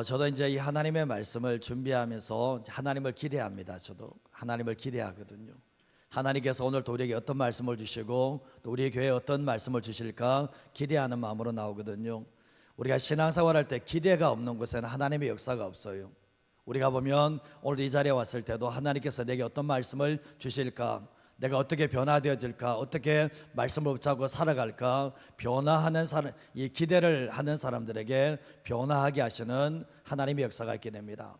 저도 이제 이 하나님의 말씀을 준비하면서 하나님을 기대합니다. 저도 하나님을 기대하거든요. 하나님께서 오늘 또 우리에게 어떤 말씀을 주시고 또 우리 교회에 어떤 말씀을 주실까 기대하는 마음으로 나오거든요. 우리가 신앙생활할 때 기대가 없는 곳에는 하나님의 역사가 없어요. 우리가 보면 오늘 이 자리에 왔을 때도 하나님께서 내게 어떤 말씀을 주실까, 내가 어떻게 변화되어질까, 어떻게 말씀을 붙잡고 살아갈까, 변화하는 사람, 이 기대를 하는 사람들에게 변화하게 하시는 하나님의 역사가 있게 됩니다.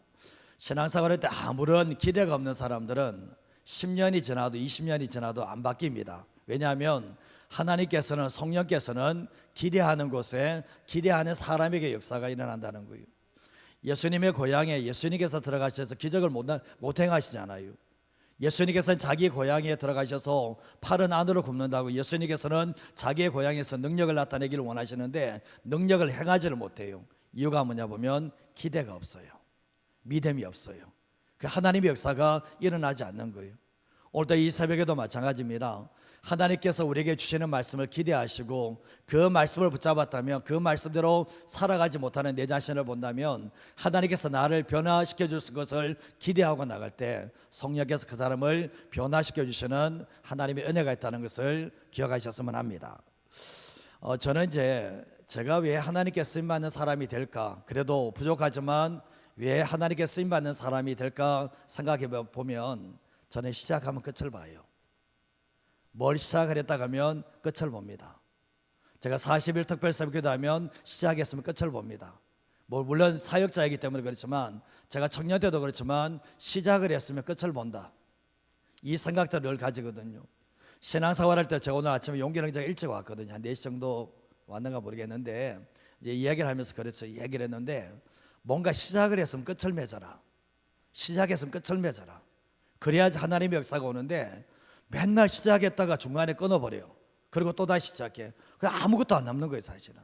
신앙생활할 때 아무런 기대가 없는 사람들은 10년이 지나도 20년이 지나도 안 바뀝니다. 왜냐하면 하나님께서는, 성령께서는 기대하는 곳에 기대하는 사람에게 역사가 일어난다는 거예요. 예수님의 고향에 예수님께서 들어가셔서 기적을 못 행하시잖아요. 예수님께서는 자기 고향에 들어가셔서 팔은 안으로 굽는다고 예수님께서는 자기의 고향에서 능력을 나타내기를 원하시는데 능력을 행하지를 못해요. 이유가 뭐냐 보면 기대가 없어요. 믿음이 없어요. 그 하나님의 역사가 일어나지 않는 거예요. 오늘도 이 새벽에도 마찬가지입니다. 하나님께서 우리에게 주시는 말씀을 기대하시고 그 말씀을 붙잡았다면, 그 말씀대로 살아가지 못하는 내 자신을 본다면 하나님께서 나를 변화시켜 주실 것을 기대하고 나갈 때 성령께서 그 사람을 변화시켜 주시는 하나님의 은혜가 있다는 것을 기억하셨으면 합니다. 저는 이제 제가 왜 하나님께 쓰임받는 사람이 될까, 그래도 부족하지만 왜 하나님께 쓰임받는 사람이 될까 생각해 보면 저는 시작하면 끝을 봐요. 뭘 시작을 했다 하면 끝을 봅니다. 제가 40일 특별새벽기도 하면 시작했으면 끝을 봅니다. 물론 사역자이기 때문에 그렇지만, 제가 청년 때도 그렇지만 시작을 했으면 끝을 본다, 이 생각들을 늘 가지거든요. 신앙생활 할 때 제가 오늘 아침에 용기를 굉장히 일찍 왔거든요. 한 4시 정도 왔는가 모르겠는데 이제 이야기를 하면서 그렇죠. 얘기를 했는데 뭔가 시작을 했으면 끝을 맺어라. 시작했으면 끝을 맺어라. 그래야지 하나님의 역사가 오는데 맨날 시작했다가 중간에 끊어버려요. 그리고 또다시 시작해. 아무것도 안 남는 거예요, 사실은.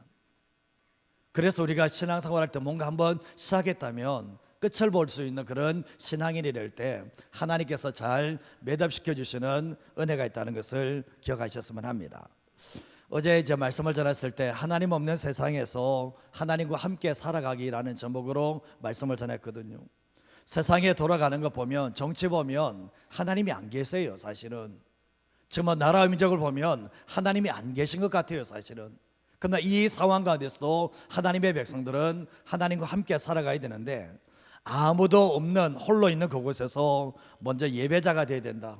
그래서 우리가 신앙생활 할 때 뭔가 한번 시작했다면 끝을 볼 수 있는 그런 신앙인이 될 때 하나님께서 잘 매듭시켜 주시는 은혜가 있다는 것을 기억하셨으면 합니다. 어제 이제 말씀을 전했을 때 하나님 없는 세상에서 하나님과 함께 살아가기라는 제목으로 말씀을 전했거든요. 세상에 돌아가는 거 보면, 정치 보면 하나님이 안 계세요, 사실은. 지금 나라와 민족을 보면 하나님이 안 계신 것 같아요, 사실은. 그러나 이 상황 가운데서도 하나님의 백성들은 하나님과 함께 살아가야 되는데 아무도 없는 홀로 있는 그곳에서 먼저 예배자가 되어야 된다.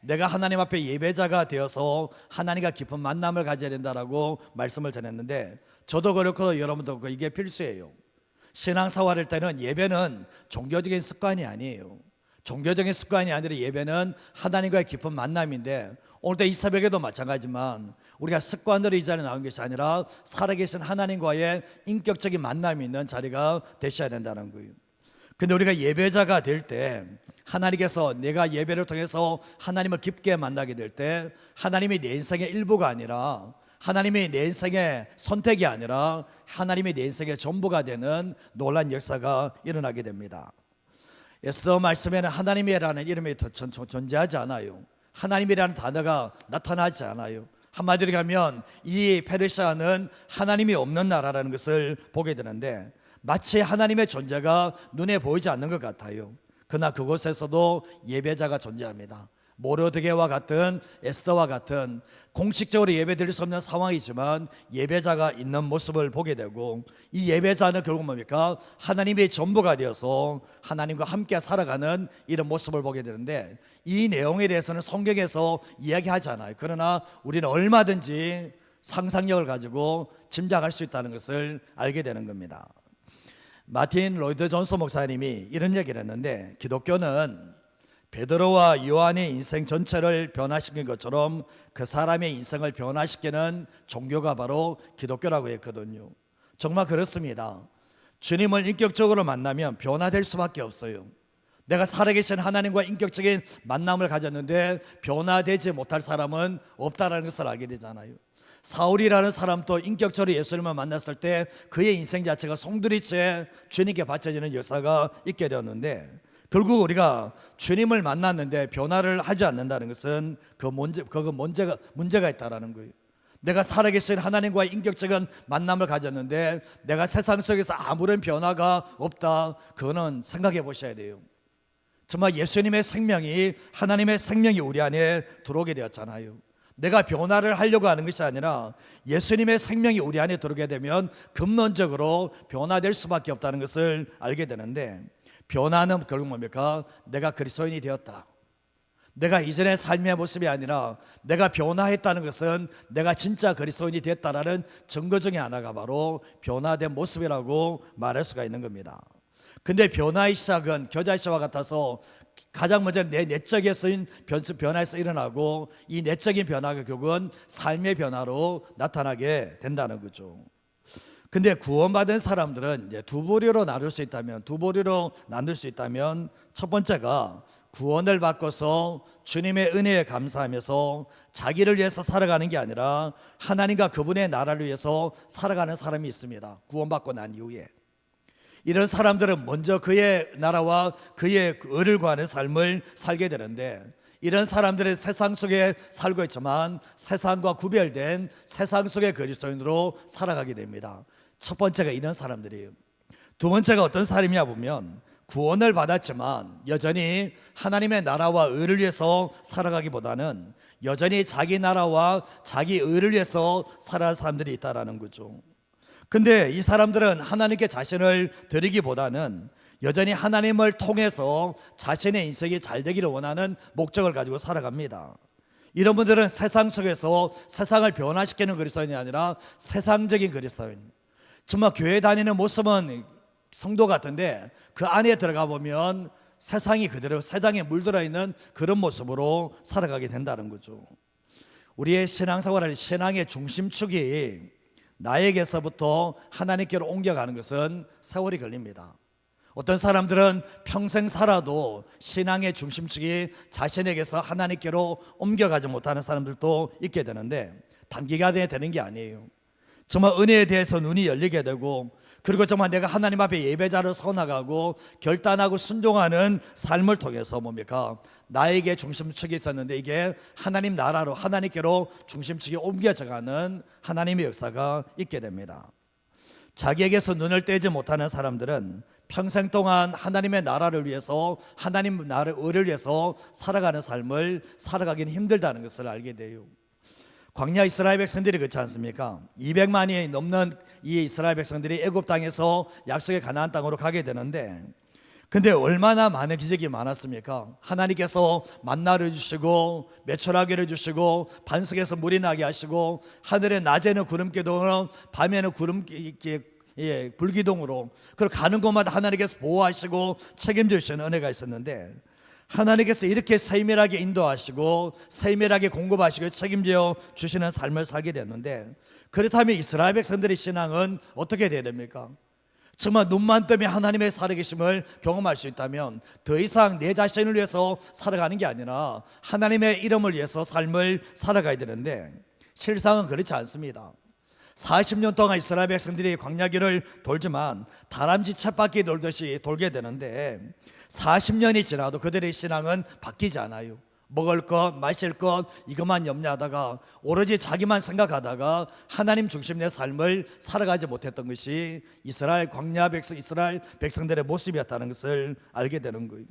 내가 하나님 앞에 예배자가 되어서 하나님과 깊은 만남을 가져야 된다라고 말씀을 전했는데, 저도 그렇고 여러분도 이게 필수예요. 신앙생활 할 때는 예배는 종교적인 습관이 아니에요. 종교적인 습관이 아니라 예배는 하나님과의 깊은 만남인데, 오늘도 이 새벽에도 마찬가지지만 우리가 습관대로 이 자리에 나온 것이 아니라 살아계신 하나님과의 인격적인 만남이 있는 자리가 되셔야 된다는 거예요. 근데 우리가 예배자가 될 때 하나님께서, 내가 예배를 통해서 하나님을 깊게 만나게 될 때 하나님이 내 인생의 일부가 아니라, 하나님이 내 인생의 선택이 아니라 하나님이 내 인생의 전부가 되는 놀라운 역사가 일어나게 됩니다. 에스더 말씀에는 하나님이라는 이름이 존재하지 않아요. 하나님이라는 단어가 나타나지 않아요. 한마디로 하면 이 페르시아는 하나님이 없는 나라라는 것을 보게 되는데 마치 하나님의 존재가 눈에 보이지 않는 것 같아요. 그러나 그곳에서도 예배자가 존재합니다. 모르드게와 같은, 에스더와 같은 공식적으로 예배드릴 수 없는 상황이지만 예배자가 있는 모습을 보게 되고, 이 예배자는 결국 뭡니까? 하나님의 전부가 되어서 하나님과 함께 살아가는 이런 모습을 보게 되는데, 이 내용에 대해서는 성경에서 이야기하지 않아요. 그러나 우리는 얼마든지 상상력을 가지고 짐작할 수 있다는 것을 알게 되는 겁니다. 마틴 로이드 존스 목사님이 이런 얘기를 했는데, 기독교는 베드로와 요한의 인생 전체를 변화시킨 것처럼 그 사람의 인생을 변화시키는 종교가 바로 기독교라고 했거든요. 정말 그렇습니다. 주님을 인격적으로 만나면 변화될 수밖에 없어요. 내가 살아계신 하나님과 인격적인 만남을 가졌는데 변화되지 못할 사람은 없다는 것을 알게 되잖아요. 사울이라는 사람도 인격적으로 예수님을 만났을 때 그의 인생 자체가 송두리째 주님께 바쳐지는 역사가 있게 되었는데, 결국 우리가 주님을 만났는데 변화를 하지 않는다는 것은 문제가 있다라는 거예요. 내가 살아계신 하나님과의 인격적인 만남을 가졌는데 내가 세상 속에서 아무런 변화가 없다. 그거는 생각해 보셔야 돼요. 정말 예수님의 생명이, 하나님의 생명이 우리 안에 들어오게 되었잖아요. 내가 변화를 하려고 하는 것이 아니라 예수님의 생명이 우리 안에 들어오게 되면 근본적으로 변화될 수밖에 없다는 것을 알게 되는데, 변화는 결국 뭡니까? 내가 그리스도인이 되었다. 내가 이전의 삶의 모습이 아니라 내가 변화했다는 것은 내가 진짜 그리스도인이 됐다라는 증거 중에 하나가 바로 변화된 모습이라고 말할 수가 있는 겁니다. 근데 변화의 시작은 겨자씨와 같아서 가장 먼저 내 내적에서 변화에서 일어나고, 이 내적인 변화가 결국은 삶의 변화로 나타나게 된다는 거죠. 근데 구원받은 사람들은 이제 두 부류로 나눌 수 있다면, 첫 번째가 구원을 받고서 주님의 은혜에 감사하면서 자기를 위해서 살아가는 게 아니라 하나님과 그분의 나라를 위해서 살아가는 사람이 있습니다. 구원받고 난 이후에 이런 사람들은 먼저 그의 나라와 그의 의를 구하는 삶을 살게 되는데, 이런 사람들은 세상 속에 살고 있지만 세상과 구별된 세상 속의 그리스도인으로 살아가게 됩니다. 첫 번째가 이런 사람들이에요. 두 번째가 어떤 사람이냐 보면, 구원을 받았지만 여전히 하나님의 나라와 의를 위해서 살아가기보다는 여전히 자기 나라와 자기 의를 위해서 살아갈 사람들이 있다라는 거죠. 근데 이 사람들은 하나님께 자신을 드리기보다는 여전히 하나님을 통해서 자신의 인생이 잘 되기를 원하는 목적을 가지고 살아갑니다. 이런 분들은 세상 속에서 세상을 변화시키는 그리스도인이 아니라 세상적인 그리스도인, 정말 교회 다니는 모습은 성도 같은데 그 안에 들어가 보면 세상이 그대로 세상에 물들어 있는 그런 모습으로 살아가게 된다는 거죠. 우리의 신앙생활의 신앙의 중심축이 나에게서부터 하나님께로 옮겨가는 것은 세월이 걸립니다. 어떤 사람들은 평생 살아도 신앙의 중심축이 자신에게서 하나님께로 옮겨가지 못하는 사람들도 있게 되는데, 단기간에 되는 게 아니에요. 정말 은혜에 대해서 눈이 열리게 되고, 그리고 정말 내가 하나님 앞에 예배자로 서나가고 결단하고 순종하는 삶을 통해서 뭡니까? 나에게 중심축이 있었는데 이게 하나님 나라로, 하나님께로 중심축이 옮겨져가는 하나님의 역사가 있게 됩니다. 자기에게서 눈을 떼지 못하는 사람들은 평생 동안 하나님의 나라를 위해서, 하나님 나라의 의를 위해서 살아가는 삶을 살아가기는 힘들다는 것을 알게 돼요. 광야 이스라엘 백성들이 그렇지 않습니까? 200만이 넘는 이 이스라엘 백성들이 애굽 땅에서 약속의 가나안 땅으로 가게 되는데, 근데 얼마나 많은 기적이 많았습니까? 하나님께서 만나를 주시고 메추라기를 주시고 반석에서 물이 나게 하시고, 하늘에 낮에는 구름기둥으로 밤에는 불기둥으로, 그리고 가는 곳마다 하나님께서 보호하시고 책임져 주시는 은혜가 있었는데, 하나님께서 이렇게 세밀하게 인도하시고 세밀하게 공급하시고 책임져 주시는 삶을 살게 됐는데, 그렇다면 이스라엘 백성들의 신앙은 어떻게 돼야 됩니까? 정말 눈만 뜨면 하나님의 살아계심을 경험할 수 있다면 더 이상 내 자신을 위해서 살아가는 게 아니라 하나님의 이름을 위해서 삶을 살아가야 되는데, 실상은 그렇지 않습니다. 40년 동안 이스라엘 백성들이 광야길을 돌지만 다람쥐 쳇바퀴 돌듯이 돌게 되는데, 40년이 지나도 그들의 신앙은 바뀌지 않아요. 먹을 것, 마실 것 이것만 염려하다가 오로지 자기만 생각하다가 하나님 중심의 삶을 살아가지 못했던 것이 이스라엘 백성들의 모습이었다는 것을 알게 되는 거예요.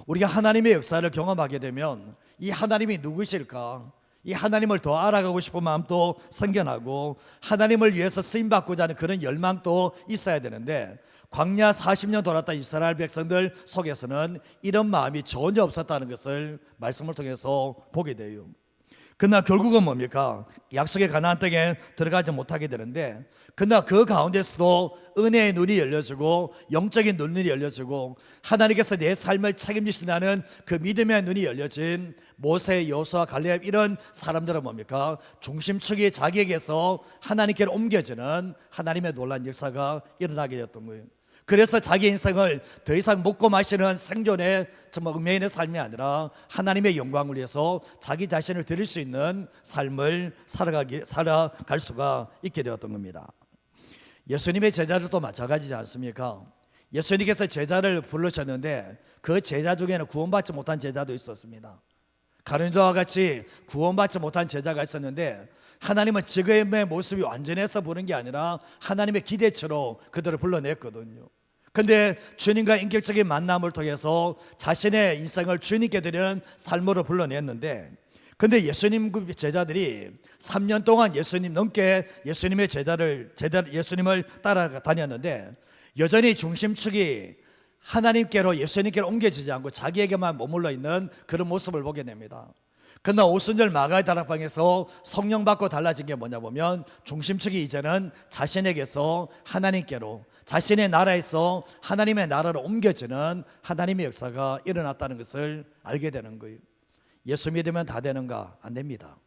우리가 하나님의 역사를 경험하게 되면 이 하나님이 누구실까? 이 하나님을 더 알아가고 싶은 마음도 생겨나고 하나님을 위해서 쓰임받고자 하는 그런 열망도 있어야 되는데, 광야 40년 돌았다 이스라엘 백성들 속에서는 이런 마음이 전혀 없었다는 것을 말씀을 통해서 보게 돼요. 그러나 결국은 뭡니까? 약속의 가나안 땅에 들어가지 못하게 되는데, 그러나 그 가운데서도 은혜의 눈이 열려지고 영적인 눈이 열려지고 하나님께서 내 삶을 책임지신다는 그 믿음의 눈이 열려진 모세, 여호수아, 갈렙 이런 사람들은 뭡니까? 중심축이 자기에게서 하나님께로 옮겨지는 하나님의 놀라운 역사가 일어나게 되었던 거예요. 그래서 자기 인생을 더 이상 먹고 마시는 생존의 정말 음해인의 삶이 아니라 하나님의 영광을 위해서 자기 자신을 드릴 수 있는 삶을 살아갈 수가 있게 되었던 겁니다. 예수님의 제자들도 마찬가지지 않습니까? 예수님께서 제자를 부르셨는데 그 제자 중에는 구원받지 못한 제자도 있었습니다. 가룟유다와 같이 구원받지 못한 제자가 있었는데 하나님은 지금의 모습이 완전해서 부른 게 아니라 하나님의 기대치로 그들을 불러냈거든요. 근데 주님과 인격적인 만남을 통해서 자신의 인생을 주님께 드리는 삶으로 불러냈는데, 근데 예수님 제자들이 3년 동안 예수님 넘게 예수님을 따라다녔는데 여전히 중심축이 하나님께로, 예수님께로 옮겨지지 않고 자기에게만 머물러 있는 그런 모습을 보게 됩니다. 그러나 오순절 마가의 다락방에서 성령 받고 달라진 게 뭐냐 보면 중심축이 이제는 자신에게서 하나님께로, 자신의 나라에서 하나님의 나라로 옮겨지는 하나님의 역사가 일어났다는 것을 알게 되는 거예요. 예수 믿으면 다 되는가? 안 됩니다.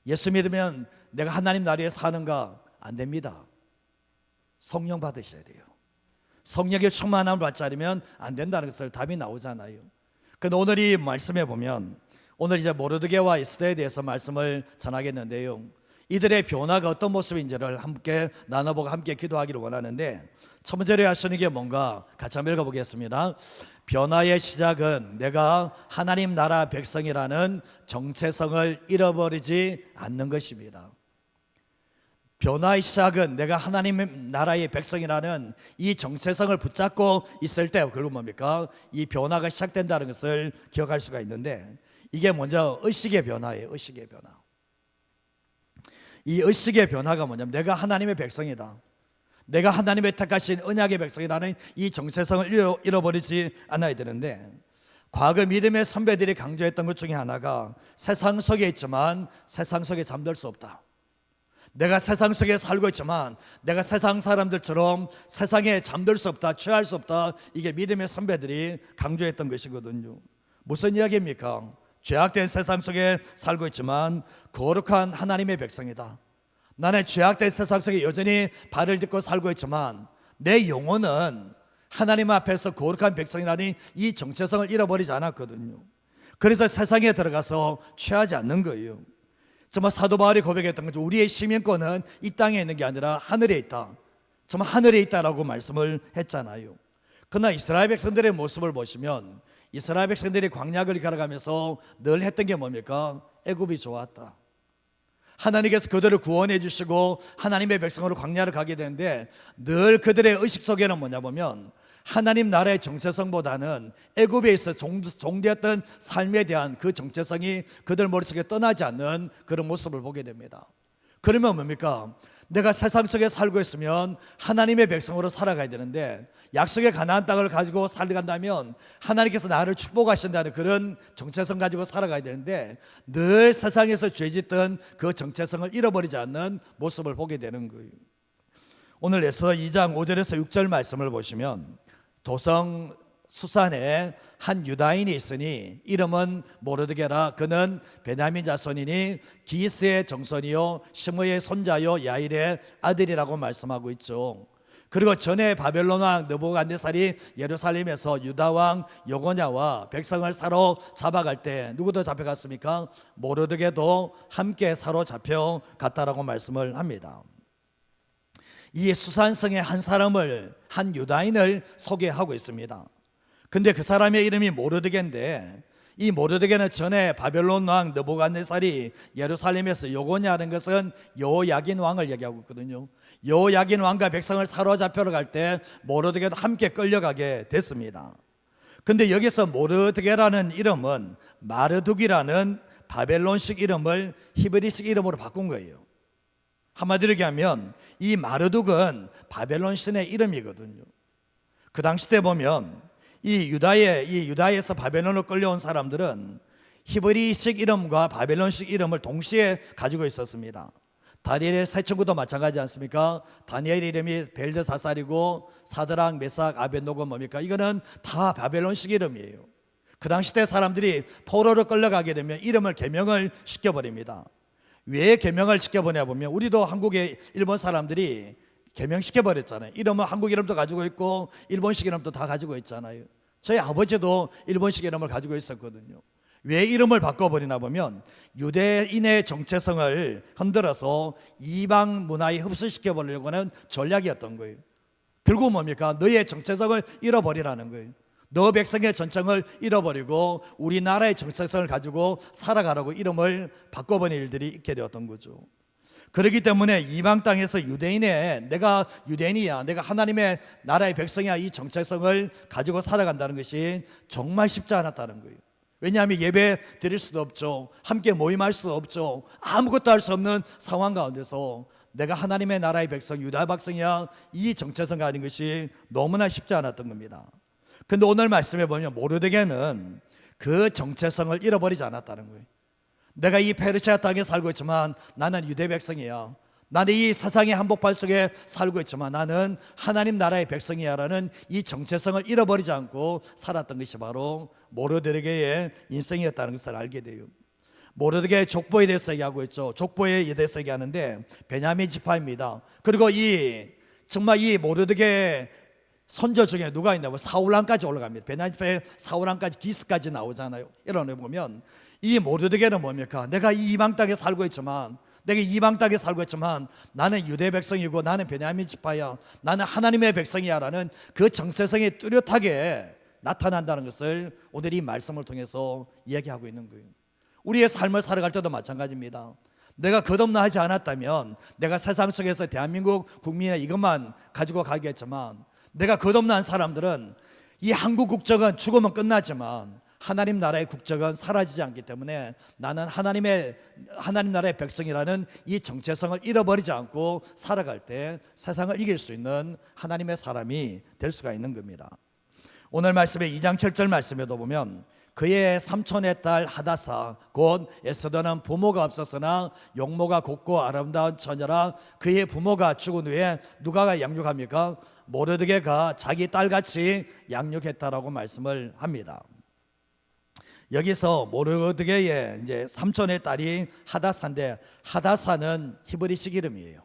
예수 믿으면 내가 하나님 나라에 사는가? 안 됩니다. 성령 받으셔야 돼요. 성령의 충만함을 받지 않으면 안 된다는 것을 답이 나오잖아요. 근데 오늘 이 말씀에 보면, 오늘 이제 모르드게와 에스더에 대해서 말씀을 전하겠는데요, 이들의 변화가 어떤 모습인지를 함께 나눠보고 함께 기도하기를 원하는데, 첫 번째로 하시는 게 뭔가 같이 한번 읽어보겠습니다. 변화의 시작은 내가 하나님 나라 백성이라는 정체성을 잃어버리지 않는 것입니다. 변화의 시작은 내가 하나님 나라의 백성이라는 이 정체성을 붙잡고 있을 때, 그리고 뭡니까? 이 변화가 시작된다는 것을 기억할 수가 있는데, 이게 먼저 의식의 변화예요. 의식의 변화. 이 의식의 변화가 뭐냐면 내가 하나님의 백성이다, 내가 하나님의 택하신 언약의 백성이라는 이 정체성을 잃어버리지 않아야 되는데, 과거 믿음의 선배들이 강조했던 것 중에 하나가 세상 속에 있지만 세상 속에 잠들 수 없다. 내가 세상 속에 살고 있지만 내가 세상 사람들처럼 세상에 잠들 수 없다, 취할 수 없다. 이게 믿음의 선배들이 강조했던 것이거든요. 무슨 이야기입니까? 죄악된 세상 속에 살고 있지만 거룩한 하나님의 백성이다. 나는 죄악된 세상 속에 여전히 발을 딛고 살고 있지만 내 영혼은 하나님 앞에서 거룩한 백성이라니 이 정체성을 잃어버리지 않았거든요. 그래서 세상에 들어가서 취하지 않는 거예요. 정말 사도 바울이 고백했던 거죠. 우리의 시민권은 이 땅에 있는 게 아니라 하늘에 있다. 정말 하늘에 있다라고 말씀을 했잖아요. 그러나 이스라엘 백성들의 모습을 보시면 이스라엘 백성들이 광야를 걸어가면서 늘 했던 게 뭡니까? 애굽이 좋았다. 하나님께서 그들을 구원해 주시고 하나님의 백성으로 광야를 가게 되는데 늘 그들의 의식 속에는 뭐냐 보면 하나님 나라의 정체성보다는 애굽에 있어 종되었던 삶에 대한 그 정체성이 그들 머릿속에 떠나지 않는 그런 모습을 보게 됩니다. 그러면 뭡니까? 내가 세상 속에 살고 있으면 하나님의 백성으로 살아가야 되는데 약속의 가나안 땅을 가지고 살아간다면 하나님께서 나를 축복하신다는 그런 정체성 가지고 살아가야 되는데 늘 세상에서 죄짓던 그 정체성을 잃어버리지 않는 모습을 보게 되는 거예요. 오늘 에스더 2장 5절에서 6절 말씀을 보시면 도성 수산에 한 유다인이 있으니 이름은 모르드게라. 그는 베냐민 자손이니 기스의 정손이요 시므의 손자요 야일의 아들이라고 말씀하고 있죠. 그리고 전에 바벨론 왕 느부갓네살이 예루살렘에서 유다 왕 여고냐와 백성을 사로잡아갈 때 누구도 잡혀갔습니까? 모르드게도 함께 사로잡혀 갔다라고 말씀을 합니다. 이 수산성의 한 사람을, 한 유다인을 소개하고 있습니다. 근데 그 사람의 이름이 모르드게인데 이 모르드게는 전에 바벨론 왕 느부갓네살이 예루살렘에서 여고냐는 것은 여호야긴 왕을 얘기하고 있거든요. 여호야긴 왕과 백성을 사로잡혀러 갈 때 모르드게도 함께 끌려가게 됐습니다. 근데 여기서 모르드게라는 이름은 마르둑이라는 바벨론식 이름을 히브리식 이름으로 바꾼 거예요. 한마디로 얘기하면 이 마르둑은 바벨론 신의 이름이거든요. 그 당시 때 보면 이 유다에서 바벨론으로 끌려온 사람들은 히브리식 이름과 바벨론식 이름을 동시에 가지고 있었습니다. 다니엘의 세 친구도 마찬가지 않습니까? 다니엘 이름이 벨드사살이고 사드락, 메삭, 아벳노고 뭡니까? 이거는 다 바벨론식 이름이에요. 그 당시 때 사람들이 포로로 끌려가게 되면 이름을 개명을 시켜버립니다. 왜 개명을 시켜보냐 보면 우리도 한국의 일본 사람들이 개명시켜버렸잖아요. 이름은 한국 이름도 가지고 있고 일본식 이름도 다 가지고 있잖아요. 저희 아버지도 일본식 이름을 가지고 있었거든요. 왜 이름을 바꿔버리나 보면 유대인의 정체성을 흔들어서 이방 문화에 흡수시켜버리려고 하는 전략이었던 거예요. 결국 뭡니까? 너의 정체성을 잃어버리라는 거예요. 너 백성의 전청을 잃어버리고 우리나라의 정체성을 가지고 살아가라고 이름을 바꿔버린 일들이 있게 되었던 거죠. 그렇기 때문에 이방 땅에서 내가 유대인이야, 내가 하나님의 나라의 백성이야, 이 정체성을 가지고 살아간다는 것이 정말 쉽지 않았다는 거예요. 왜냐하면 예배 드릴 수도 없죠, 함께 모임할 수도 없죠, 아무것도 할 수 없는 상황 가운데서 내가 하나님의 나라의 백성, 유다 백성이야, 이 정체성 가진 것이 너무나 쉽지 않았던 겁니다. 근데 오늘 말씀해 보면 모르드게는 그 정체성을 잃어버리지 않았다는 거예요. 내가 이 페르시아 땅에 살고 있지만 나는 유대 백성이야, 나는 이 세상의 한복판 속에 살고 있지만 나는 하나님 나라의 백성이야 라는 이 정체성을 잃어버리지 않고 살았던 것이 바로 모르드게의 인생이었다는 것을 알게 돼요. 모르드게 족보에 대해서 얘기하고 있죠. 족보에 대해서 얘기하는데 베냐민 지파입니다. 그리고 정말 이 모르드게 선조 중에 누가 있냐면 사울왕까지 올라갑니다. 베냐민 지파의 사울왕까지, 기스까지 나오잖아요. 이런 거 보면 이 모르드게는 뭡니까? 내가 이 이방 땅에 살고 있지만 나는 유대 백성이고 나는 베냐민 지파야, 나는 하나님의 백성이야 라는 그 정체성이 뚜렷하게 나타난다는 것을 오늘 이 말씀을 통해서 이야기하고 있는 거예요. 우리의 삶을 살아갈 때도 마찬가지입니다. 내가 거듭나 하지 않았다면 내가 세상 속에서 대한민국 국민의 이것만 가지고 가겠지만, 내가 거듭난 사람들은 이 한국 국적은 죽으면 끝나지만 하나님 나라의 국적은 사라지지 않기 때문에 나는 하나님 나라의 백성이라는 이 정체성을 잃어버리지 않고 살아갈 때 세상을 이길 수 있는 하나님의 사람이 될 수가 있는 겁니다. 오늘 말씀의 2장 7절 말씀에도 보면 그의 삼촌의 딸 하다사 곧 에스더는 부모가 없었으나 용모가 곱고 아름다운 처녀라. 그의 부모가 죽은 후에 누가 양육합니까? 모르드게가 자기 딸같이 양육했다라고 말씀을 합니다. 여기서 모르드게의 이제 삼촌의 딸이 하다사인데, 하다사는 히브리식 이름이에요.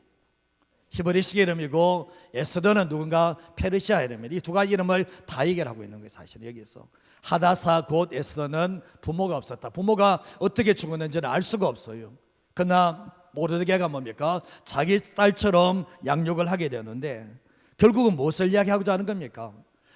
히브리식 이름이고 에스더는 누군가 페르시아 이름입니다. 이 두 가지 이름을 다 얘기하고 있는 거예요. 사실 여기서 하다사 곧 에스더는 부모가 없었다. 부모가 어떻게 죽었는지는 알 수가 없어요. 그러나 모르드게가 뭡니까? 자기 딸처럼 양육을 하게 되는데 결국은 무엇을 이야기하고자 하는 겁니까?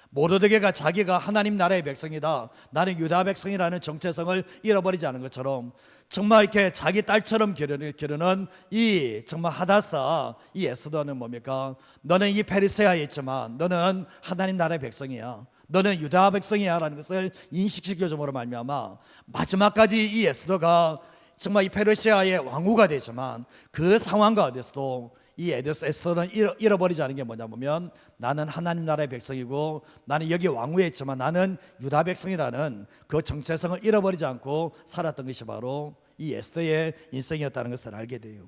모르드게가 자기가 하나님 나라의 백성이다, 나는 유다 백성이라는 정체성을 잃어버리지 않은 것처럼 정말 이렇게 자기 딸처럼 기르는 이 정말 하다사, 이 에스더는 뭡니까? 너는 이 페르시아에 있지만 너는 하나님 나라의 백성이야, 너는 유다 백성이야 라는 것을 인식시켜줌으로 말미암아 마지막까지 이 에스더가 정말 이 페르시아의 왕후가 되지만 그 상황 가운데서도 이 에스더는 잃어버리지 않은 게 뭐냐면 나는 하나님 나라의 백성이고 나는 여기 왕후에 있지만 나는 유다 백성이라는 그 정체성을 잃어버리지 않고 살았던 것이 바로 이 에스더의 인생이었다는 것을 알게 돼요.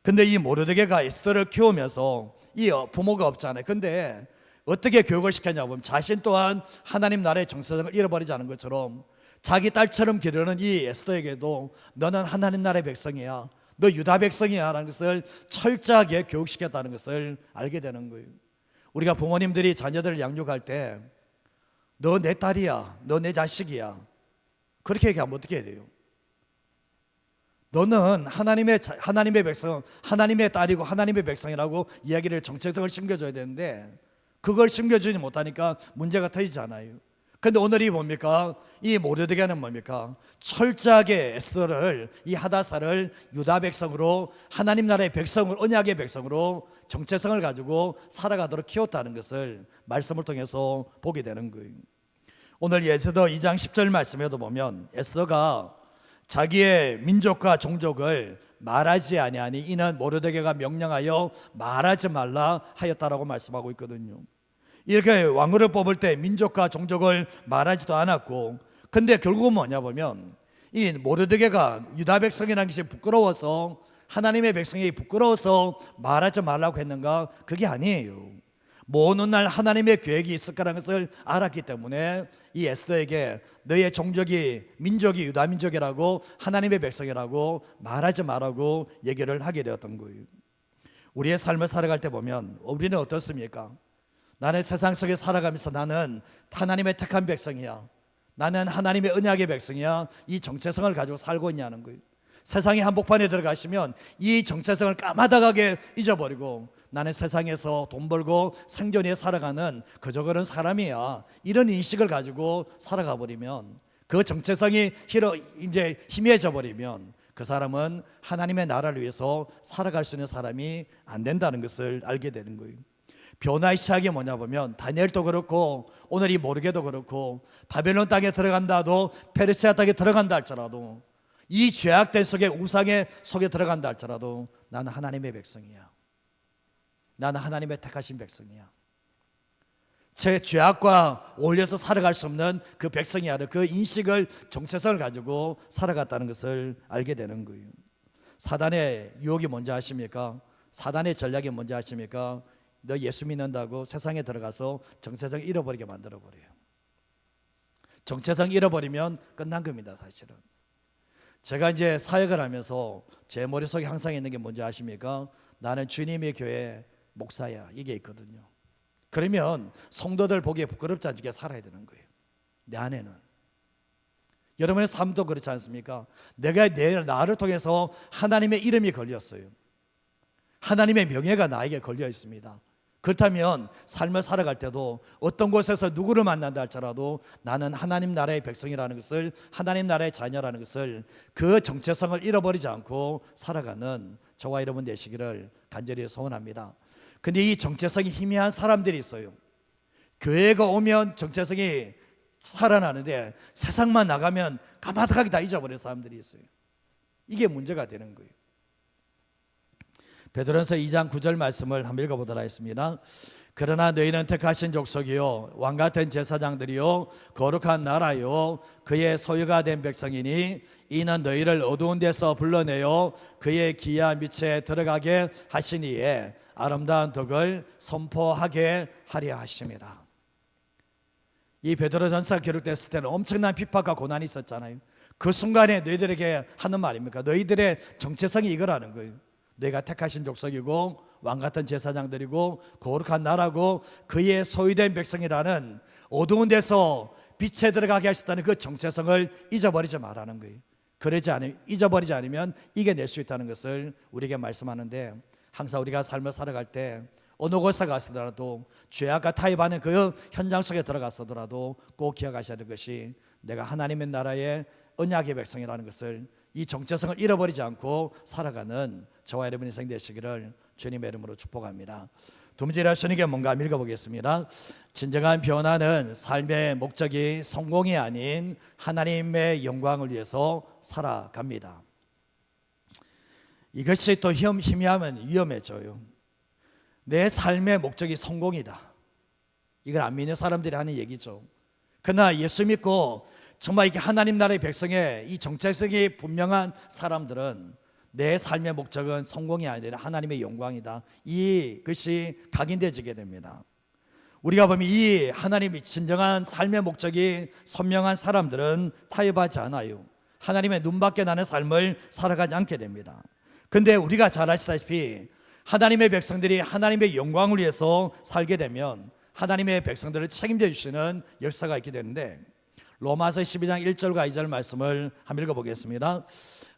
근데 이 모르드게가 에스더를 키우면서 이 부모가 없잖아요. 근데 어떻게 교육을 시켰냐 보면 자신 또한 하나님 나라의 정체성을 잃어버리지 않은 것처럼 자기 딸처럼 기르는 이 에스더에게도 너는 하나님 나라의 백성이야, 너 유다 백성이야 라는 것을 철저하게 교육시켰다는 것을 알게 되는 거예요. 우리가 부모님들이 자녀들을 양육할 때 너 내 딸이야, 너 내 자식이야 그렇게 얘기하면 어떻게 해야 돼요? 너는 하나님의 백성, 하나님의 딸이고 하나님의 백성이라고 이야기를, 정체성을 심겨줘야 되는데 그걸 심겨주지 못하니까 문제가 터지잖아요. 근데 오늘이 뭡니까? 이 모르드게는 뭡니까? 철저하게 에스더를, 이 하다사를 유다 백성으로, 하나님 나라의 백성을, 언약의 백성으로 정체성을 가지고 살아가도록 키웠다는 것을 말씀을 통해서 보게 되는 거예요. 오늘 에스더 2장 10절 말씀에도 보면 에스더가 자기의 민족과 종족을 말하지 아니하니 이는 모르드게가 명령하여 말하지 말라 하였다라고 말씀하고 있거든요. 이렇게 왕후를 뽑을 때 민족과 종족을 말하지도 않았고, 근데 결국은 뭐냐 보면 이 모르드게가 유다 백성이라는 것이 부끄러워서, 하나님의 백성이 부끄러워서 말하지 말라고 했는가? 그게 아니에요. 먼 훗날 하나님의 계획이 있을 거라는 것을 알았기 때문에 이 에스더에게 너의 종족이, 민족이 유다 민족이라고, 하나님의 백성이라고 말하지 말라고 얘기를 하게 되었던 거예요. 우리의 삶을 살아갈 때 보면 우리는 어떻습니까? 나는 세상 속에 살아가면서 나는 하나님의 택한 백성이야, 나는 하나님의 언약의 백성이야, 이 정체성을 가지고 살고 있냐는 거예요. 세상의 한복판에 들어가시면 이 정체성을 까마득하게 잊어버리고 나는 세상에서 돈 벌고 생존 위해 살아가는 그저 그런 사람이야, 이런 인식을 가지고 살아가 버리면, 그 정체성이 이제 희미해져 버리면 그 사람은 하나님의 나라를 위해서 살아갈 수 있는 사람이 안 된다는 것을 알게 되는 거예요. 변화의 시작이 뭐냐 보면, 다니엘도 그렇고 오늘 이 모르게도 그렇고, 바벨론 땅에 들어간다도, 페르시아 땅에 들어간다 할지라도, 이 죄악된 속에, 우상의 속에 들어간다 할지라도 나는 하나님의 백성이야. 나는 하나님의 택하신 백성이야. 제 죄악과 어울려서 살아갈 수 없는 그 백성이 하는 그 인식을, 정체성을 가지고 살아갔다는 것을 알게 되는 거예요. 사단의 유혹이 뭔지 아십니까? 사단의 전략이 뭔지 아십니까? 너 예수 믿는다고 세상에 들어가서 정체성 잃어버리게 만들어버려요. 정체성 잃어버리면 끝난 겁니다, 사실은. 제가 이제 사역을 하면서 제 머릿속에 항상 있는 게 뭔지 아십니까? 나는 주님의 교회 목사야, 이게 있거든요. 그러면 성도들 보기에 부끄럽지 않게 살아야 되는 거예요, 내 안에는. 여러분의 삶도 그렇지 않습니까? 나를 통해서 하나님의 이름이 걸렸어요. 하나님의 명예가 나에게 걸려 있습니다. 그렇다면 삶을 살아갈 때도 어떤 곳에서 누구를 만난다 할지라도 나는 하나님 나라의 백성이라는 것을, 하나님 나라의 자녀라는 것을, 그 정체성을 잃어버리지 않고 살아가는 저와 여러분 되시기를 간절히 소원합니다. 근데 이 정체성이 희미한 사람들이 있어요. 교회가 오면 정체성이 살아나는데 세상만 나가면 까마득하게 다 잊어버린 사람들이 있어요. 이게 문제가 되는 거예요. 베드로전서 2장 9절 말씀을 한번 읽어보도록 하겠습니다. 그러나 너희는 택하신 족속이요 왕같은 제사장들이요 거룩한 나라요 그의 소유가 된 백성이니 이는 너희를 어두운 데서 불러내어 그의 기이한 빛에 들어가게 하시니에 아름다운 덕을 선포하게 하려 하심이라. 이 베드로전서 기록됐을 때는 엄청난 핍박과 고난이 있었잖아요. 그 순간에 너희들에게 하는 말입니까? 너희들의 정체성이 이거라는 거예요. 너희가 택하신 족속이고 왕같은 제사장들이고 거룩한 나라고 그의 소유된 백성이라는, 어두운 데서 빛에 들어가게 하셨다는 그 정체성을 잊어버리지 말라는 거예요. 잊어버리지 않으면 이겨낼 수 있다는 것을 우리에게 말씀하는데, 항상 우리가 삶을 살아갈 때 어느 곳에 가서라도 죄악과 타협하는 그 현장 속에 들어가서더라도 꼭 기억하셔야 될 것이, 내가 하나님의 나라의 언약의 백성이라는 것을, 이 정체성을 잃어버리지 않고 살아가는 저와 여러분 인생 되시기를 주님의 이름으로 축복합니다. 두 번째로 주님께 뭔가 읽어보겠습니다. 진정한 변화는 삶의 목적이 성공이 아닌 하나님의 영광을 위해서 살아갑니다. 이것이 또 희미하면 위험해져요. 내 삶의 목적이 성공이다, 이걸 안 믿는 사람들이 하는 얘기죠. 그러나 예수 믿고 정말 이게 하나님 나라의 백성의 이 정체성이 분명한 사람들은 내 삶의 목적은 성공이 아니라 하나님의 영광이다, 이것이 각인되어지게 됩니다. 우리가 보면 이 하나님이 진정한 삶의 목적이 선명한 사람들은 타협하지 않아요. 하나님의 눈밖에 나는 삶을 살아가지 않게 됩니다. 그런데 우리가 잘 아시다시피 하나님의 백성들이 하나님의 영광을 위해서 살게 되면 하나님의 백성들을 책임져 주시는 역사가 있게 되는데, 로마서 12장 1절과 2절 말씀을 한번 읽어보겠습니다.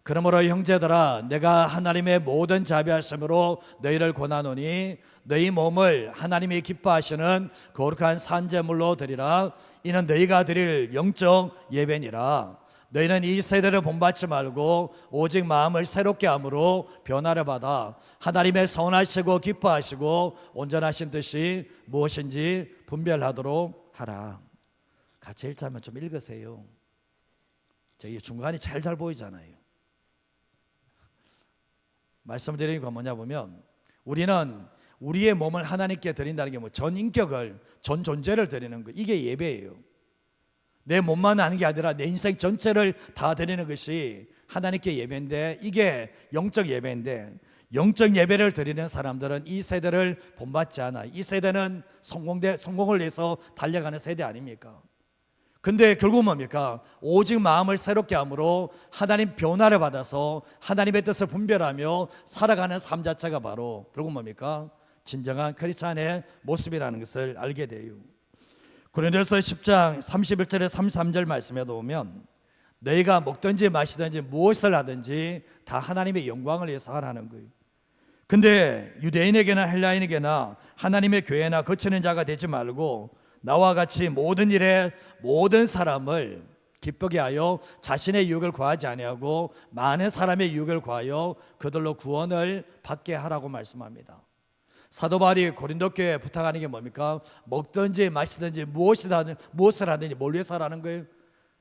그러므로 형제들아, 내가 하나님의 모든 자비하심으로 너희를 권하노니 너희 몸을 하나님이 기뻐하시는 거룩한 산제물로 드리라. 이는 너희가 드릴 영적 예배니라. 너희는 이 세대를 본받지 말고 오직 마음을 새롭게 함으로 변화를 받아 하나님의 선하시고 기뻐하시고 온전하신 뜻이 무엇인지 분별하도록 하라. 같이 읽자면 좀 읽으세요. 저기 중간이 잘 보이잖아요. 말씀드리는 건 뭐냐 보면, 우리는 우리의 몸을 하나님께 드린다는 게 전 인격을, 전 존재를 드리는 거, 이게 예배예요. 내 몸만 아는 게 아니라 내 인생 전체를 다 드리는 것이 하나님께 예배인데, 이게 영적 예배인데, 영적 예배를 드리는 사람들은 이 세대를 본받지 않아. 이 세대는 성공을 위해서 달려가는 세대 아닙니까? 근데 결국 뭡니까? 오직 마음을 새롭게 함으로 하나님 변화를 받아서 하나님의 뜻을 분별하며 살아가는 삶 자체가 바로 결국 뭡니까? 진정한 크리스찬의 모습이라는 것을 알게 돼요. 고린도서 10장 31절에 33절 말씀에도 보면, 너희가 먹든지 마시든지 무엇을 하든지 다 하나님의 영광을 위해서 하라는 거예요. 근데 유대인에게나 헬라인에게나 하나님의 교회나 거치는 자가 되지 말고 나와 같이 모든 일에 모든 사람을 기쁘게 하여 자신의 유익을 구하지 아니하고 많은 사람의 유익을 구하여 그들로 구원을 받게 하라고 말씀합니다. 사도 바울이 고린도 교회에 부탁하는 게 뭡니까? 먹든지 마시든지 무엇을 하든지 뭘 위해서 하라는 거예요?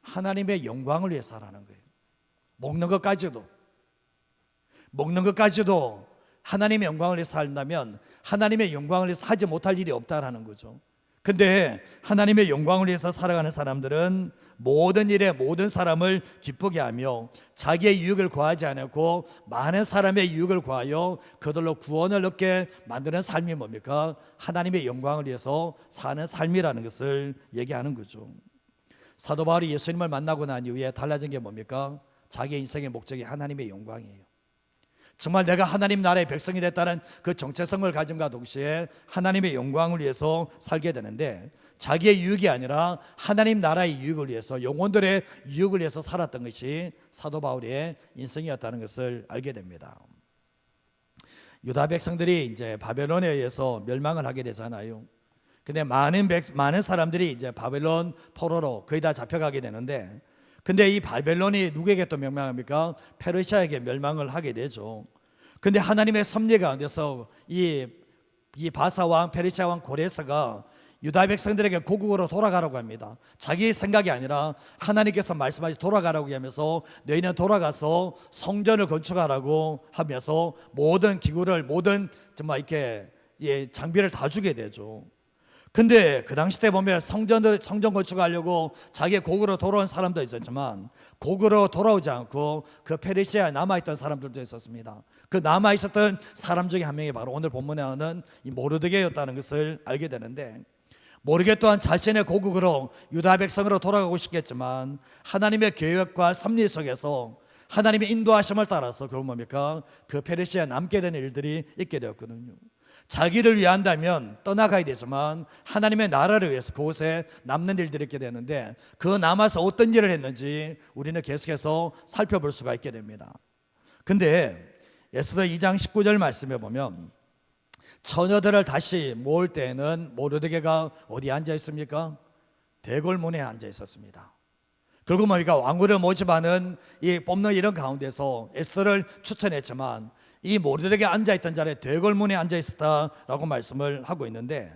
하나님의 영광을 위해서 하라는 거예요. 먹는 것까지도 하나님의 영광을 위해서 한다면 하나님의 영광을 위해서 하지 못할 일이 없다라는 거죠. 근데 하나님의 영광을 위해서 살아가는 사람들은 모든 일에 모든 사람을 기쁘게 하며 자기의 유익을 구하지 않고 많은 사람의 유익을 구하여 그들로 구원을 얻게 만드는 삶이 뭡니까? 하나님의 영광을 위해서 사는 삶이라는 것을 얘기하는 거죠. 사도 바울이 예수님을 만나고 난 이후에 달라진 게 뭡니까? 자기의 인생의 목적이 하나님의 영광이에요. 정말 내가 하나님 나라의 백성이 됐다는 그 정체성을 가짐과 동시에 하나님의 영광을 위해서 살게 되는데 자기의 유익이 아니라 하나님 나라의 유익을 위해서 영혼들의 유익을 위해서 살았던 것이 사도 바울의 인생이었다는 것을 알게 됩니다. 유다 백성들이 이제 바벨론에 의해서 멸망을 하게 되잖아요. 근데 많은 사람들이 이제 바벨론 포로로 거의 다 잡혀가게 되는데 근데 이 바벨론이 누구에게 또 멸망합니까? 페르시아에게 멸망을 하게 되죠. 근데 하나님의 섭리 가운데서 이 바사 왕, 페르시아 왕 고레스가 유다 백성들에게 고국으로 돌아가라고 합니다. 자기 생각이 아니라 하나님께서 말씀하시 돌아가라고 하면서 너희는 돌아가서 성전을 건축하라고 하면서 모든 기구를 정말 이렇게 장비를 다 주게 되죠. 근데 그 당시 때 보면 성전 건축하려고 자기의 고국으로 돌아온 사람도 있었지만 고국으로 돌아오지 않고 그 페르시아에 남아있던 사람들도 있었습니다. 그 남아있었던 사람 중에 한 명이 바로 오늘 본문에 나오는 이 모르드게였다는 것을 알게 되는데 모르게 또한 자신의 고국으로 유다 백성으로 돌아가고 싶겠지만 하나님의 계획과 섭리 속에서 하나님의 인도하심을 따라서 결국 뭡니까? 그 페르시아에 남게 된 일들이 있게 되었거든요. 자기를 위한다면 떠나가야 되지만 하나님의 나라를 위해서 그곳에 남는 일들이 있게 되는데 그 남아서 어떤 일을 했는지 우리는 계속해서 살펴볼 수가 있게 됩니다. 근데 에스더 2장 19절 말씀에 보면 처녀들을 다시 모을 때에는 모르드게가 어디 앉아 있습니까? 대궐문에 앉아 있었습니다. 그리고 뭡니까? 왕후를 모집하는 뽑는 이런 가운데서 에스더를 추천했지만 이 모르드게 앉아있던 자리에 대궐문에 앉아있었다라고 말씀을 하고 있는데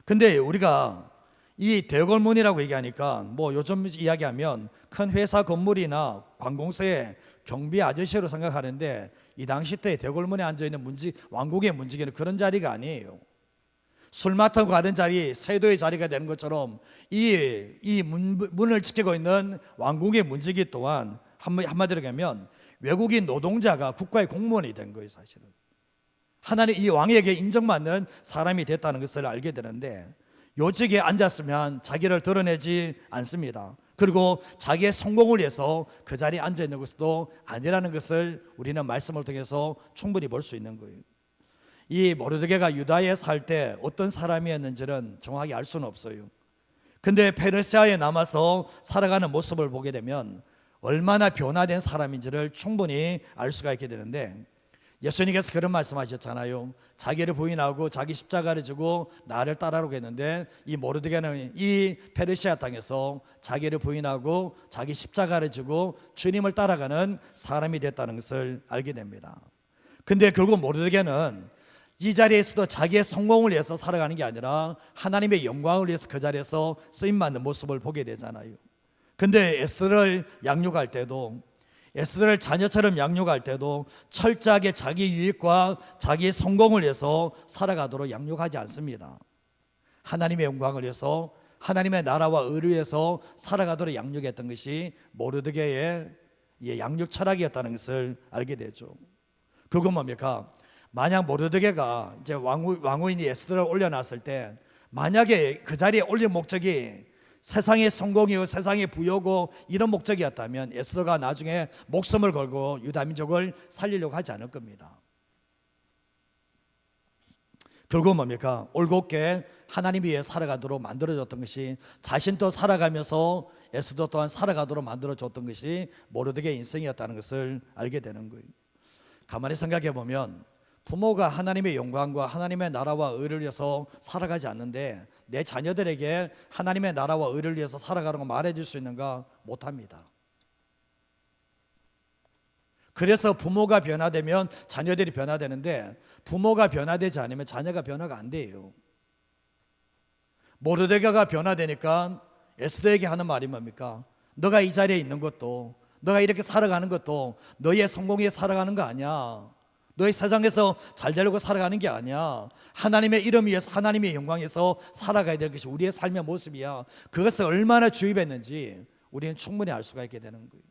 근데 우리가 이 대궐문이라고 얘기하니까 뭐 요즘 이야기하면 큰 회사 건물이나 관공서의 경비 아저씨로 생각하는데 이 당시 때 대궐문에 앉아있는 왕국의 문지기는 그런 자리가 아니에요. 술 맡고 가던 자리, 세도의 자리가 되는 것처럼 이 문을 지키고 있는 왕국의 문지기 또한 한마디로 하면 외국인 노동자가 국가의 공무원이 된 거예요. 사실은 하나님 이 왕에게 인정받는 사람이 됐다는 것을 알게 되는데 요직에 앉았으면 자기를 드러내지 않습니다. 그리고 자기의 성공을 위해서 그 자리에 앉아 있는 것도 아니라는 것을 우리는 말씀을 통해서 충분히 볼 수 있는 거예요. 이 모르드게가 유다에 살 때 어떤 사람이었는지는 정확히 알 수는 없어요. 근데 페르시아에 남아서 살아가는 모습을 보게 되면 얼마나 변화된 사람인지를 충분히 알 수가 있게 되는데 예수님께서 그런 말씀하셨잖아요. 자기를 부인하고 자기 십자가를 지고 나를 따라오게 했는데 이 모르드게는 이 페르시아 땅에서 자기를 부인하고 자기 십자가를 지고 주님을 따라가는 사람이 됐다는 것을 알게 됩니다. 근데 결국 모르드게는 이 자리에서도 자기의 성공을 위해서 살아가는 게 아니라 하나님의 영광을 위해서 그 자리에서 쓰임받는 모습을 보게 되잖아요. 근데 에스더를 양육할 때도 에스더를 자녀처럼 양육할 때도 철저하게 자기 유익과 자기 성공을 위해서 살아가도록 양육하지 않습니다. 하나님의 영광을 위해서 하나님의 나라와 의를 위해서 살아가도록 양육했던 것이 모르드게의 양육 철학이었다는 것을 알게 되죠. 그건 뭡니까? 만약 모르드게가 이제 왕후인 에스더를 올려놨을 때 만약에 그 자리에 올린 목적이 세상의 성공이고 세상의 부여고 이런 목적이었다면 에스더가 나중에 목숨을 걸고 유다 민족을 살리려고 하지 않을 겁니다. 결국 뭡니까? 올곧게 하나님 위해 살아가도록 만들어줬던 것이 자신도 살아가면서 에스더 또한 살아가도록 만들어줬던 것이 모르드게의 인생이었다는 것을 알게 되는 거예요. 가만히 생각해 보면 부모가 하나님의 영광과 하나님의 나라와 의를 위해서 살아가지 않는데 내 자녀들에게 하나님의 나라와 의를 위해서 살아가는 거 말해줄 수 있는가? 못합니다. 그래서 부모가 변화되면 자녀들이 변화되는데 부모가 변화되지 않으면 자녀가 변화가 안 돼요. 모르드게가 변화되니까 에스더에게 하는 말이 뭡니까? 너가 이 자리에 있는 것도, 너가 이렇게 살아가는 것도 너의 성공에 살아가는 거 아니야. 너의 세상에서 잘 되려고 살아가는 게 아니야. 하나님의 이름 위해서, 하나님의 영광에서 살아가야 될 것이 우리의 삶의 모습이야. 그것을 얼마나 주입했는지 우리는 충분히 알 수가 있게 되는 거예요.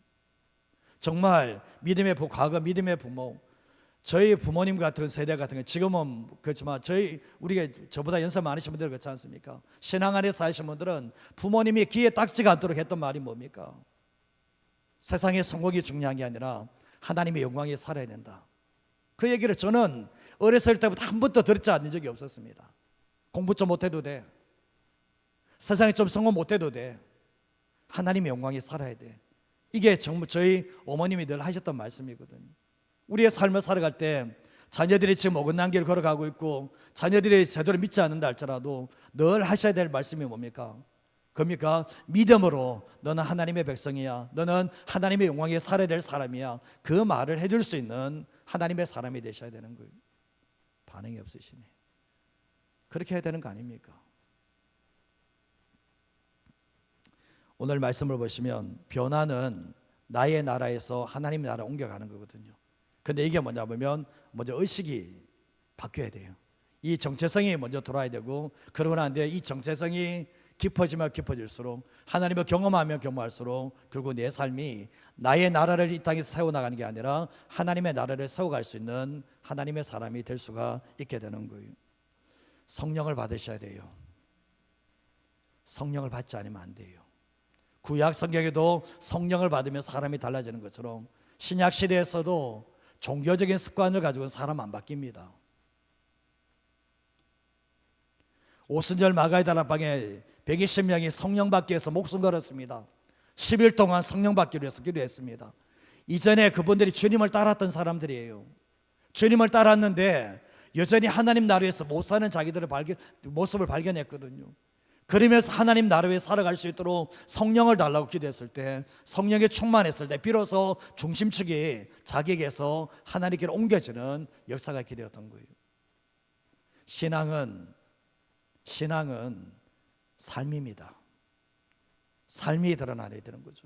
정말 믿음의 과거 믿음의 부모, 저희 부모님 같은 세대 같은 거 지금은 그렇지만 우리가 저보다 연세 많으신 분들 그렇지 않습니까? 신앙 안에서 사신 분들은 부모님이 귀에 딱지가 않도록 했던 말이 뭡니까? 세상의 성공이 중요한 게 아니라 하나님의 영광에 살아야 된다. 그 얘기를 저는 어렸을 때부터 한 번도 들었지 않은 적이 없었습니다. 공부 좀 못해도 돼. 세상에 좀 성공 못해도 돼. 하나님의 영광에 살아야 돼. 이게 정말 저희 어머님이 늘 하셨던 말씀이거든요. 우리의 삶을 살아갈 때 자녀들이 지금 어긋난 길을 걸어가고 있고 자녀들이 제대로 믿지 않는다 할지라도 늘 하셔야 될 말씀이 뭡니까? 그러니까 믿음으로 너는 하나님의 백성이야. 너는 하나님의 영광에 살아야 될 사람이야. 그 말을 해줄 수 있는 하나님의 사람이 되셔야 되는 거예요. 반응이 없으시네. 그렇게 해야 되는 거 아닙니까? 오늘 말씀을 보시면 변화는 나의 나라에서 하나님의 나라로 옮겨가는 거거든요. 근데 이게 뭐냐면 먼저 의식이 바뀌어야 돼요. 이 정체성이 먼저 돌아야 되고, 그러고 난 뒤에 이 정체성이 깊어지면 깊어질수록 하나님을 경험하면 경험할수록 결국 내 삶이 나의 나라를 이 땅에서 세워나가는 게 아니라 하나님의 나라를 세워갈 수 있는 하나님의 사람이 될 수가 있게 되는 거예요. 성령을 받으셔야 돼요. 성령을 받지 않으면 안 돼요. 구약 성경에도 성령을 받으면 사람이 달라지는 것처럼 신약 시대에서도 종교적인 습관을 가지고는 사람 안 바뀝니다. 오순절 마가의 다락방에 120명이 성령 받기 위해서 목숨 걸었습니다. 10일 동안 성령 받기로 해서 기도했습니다. 이전에 그분들이 주님을 따랐던 사람들이에요. 주님을 따랐는데 여전히 하나님 나라에서 못 사는 자기들의 모습을 발견했거든요. 그러면서 하나님 나라에 살아갈 수 있도록 성령을 달라고 기도했을 때, 성령에 충만했을 때 비로소 중심축이 자기에게서 하나님께로 옮겨지는 역사가 있게 되었던 거예요. 신앙은 삶입니다. 삶이 드러나야 되는 거죠.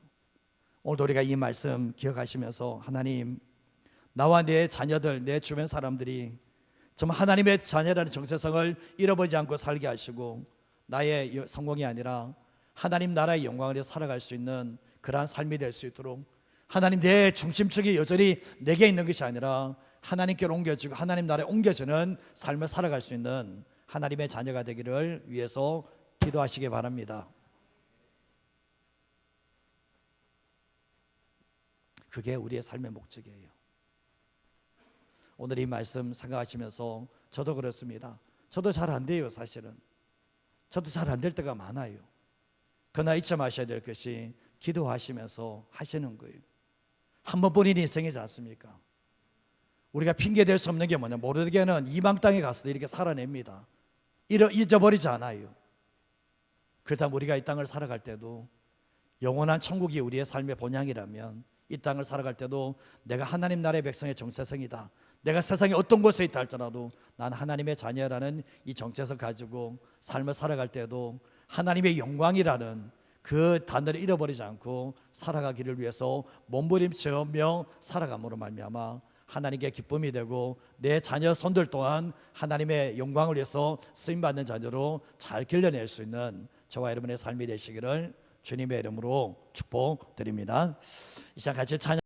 오늘도 우리가 이 말씀 기억하시면서 하나님, 나와 내 자녀들, 내 주변 사람들이 정말 하나님의 자녀라는 정체성을 잃어버리지 않고 살게 하시고 나의 성공이 아니라 하나님 나라의 영광을 위해 살아갈 수 있는 그러한 삶이 될 수 있도록, 하나님 내 중심축이 여전히 내게 있는 것이 아니라 하나님께로 옮겨지고 하나님 나라에 옮겨지는 삶을 살아갈 수 있는 하나님의 자녀가 되기를 위해서 기도하시기 바랍니다. 그게 우리의 삶의 목적이에요. 오늘 이 말씀 생각하시면서 저도 그렇습니다. 저도 잘 안 돼요. 사실은 저도 잘 안 될 때가 많아요. 그러나 잊지 마셔야 될 것이 기도하시면서 하시는 거예요. 한 번뿐인 인생이지 않습니까? 우리가 핑계 댈 수 없는 게 뭐냐, 모르게는 이방 땅에 가서도 이렇게 살아냅니다. 잊어버리지 않아요. 그렇다면 우리가 이 땅을 살아갈 때도 영원한 천국이 우리의 삶의 본향이라면 이 땅을 살아갈 때도 내가 하나님 나라의 백성의 정체성이다, 내가 세상에 어떤 곳에 있다 할지라도 난 하나님의 자녀라는 이 정체성 가지고 삶을 살아갈 때도 하나님의 영광이라는 그 단어를 잃어버리지 않고 살아가기를 위해서 몸부림치며 살아감으로 말미암아 하나님께 기쁨이 되고 내 자녀 손들 또한 하나님의 영광을 위해서 쓰임받는 자녀로 잘 길러낼 수 있는 저와 여러분의 삶이 되시기를 주님의 이름으로 축복드립니다. 이 시간 같이 찬양